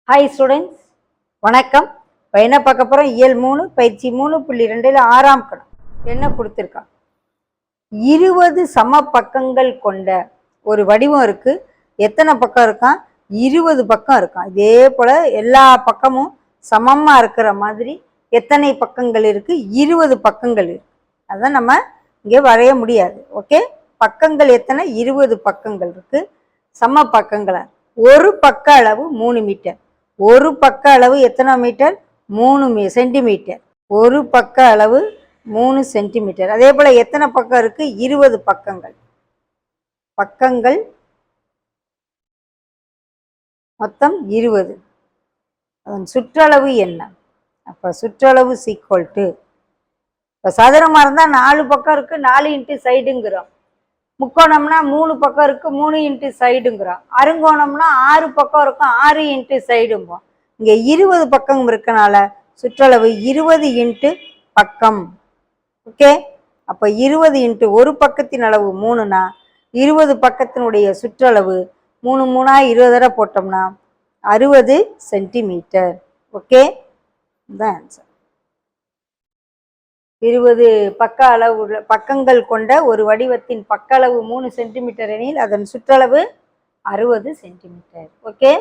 Hi students, வணக்கம். இப்போ என்ன பார்க்க போகிறோம்? இயல் 3 பயிற்சி 3.2 ஆறாம் கணம் என்ன கொடுத்துருக்கா? 20 சம பக்கங்கள் கொண்ட ஒரு வடிவம் இருக்குது. எத்தனை பக்கம் இருக்கான்? 20 பக்கம் இருக்கான். இதே போல் எல்லா பக்கமும் சமமாக இருக்கிற மாதிரி எத்தனை பக்கங்கள் இருக்குது? 20 பக்கங்கள் இருக்குது. அதான் நம்ம இங்கே வரைய முடியாது. ஓகே, பக்கங்கள் எத்தனை? 20 பக்கங்கள் இருக்குது. சம பக்கங்களாக ஒரு பக்க அளவு 3 மீட்டர். ஒரு பக்க அளவு எத்தனை மீட்டர்? 3 சென்டிமீட்டர். ஒரு பக்க அளவு 3 சென்டிமீட்டர். அதே போல் எத்தனை பக்கம் இருக்குது? 20 பக்கங்கள். பக்கங்கள் மொத்தம் 20. அதன் சுற்றளவு என்ன? அப்போ சுற்றளவு ஈக்குவல் டு, இப்போ சதுரமாக இருந்தால் 4 பக்கம் இருக்குது, 4 இன்ட்டு சைடுங்கிறோம். முக்கோணம்னா 3 பக்கம் இருக்குது, 3 இன்ட்டு சைடுங்கிறோம். அருங்கோணம்னா 6 பக்கம் இருக்கும், 6 இன்ட்டு சைடும்போம். இங்கே 20 பக்கம் இருக்கனால சுற்றளவு 20 இன்ட்டு பக்கம். ஓகே, அப்போ 20 இன்ட்டு ஒரு பக்கத்தின் அளவு 3னா 20 பக்கத்தினுடைய சுற்றளவு 3 3 20 தடவை போட்டோம்னா 60 சென்டிமீட்டர். ஓகே, இதுதான் ஆன்சர். 20 பக்க அளவு பக்கங்கள் கொண்ட ஒரு வடிவத்தின் பக்க அளவு 3 சென்டிமீட்டர் எனில் அதன் சுற்றளவு 60 சென்டிமீட்டர். ஓகே.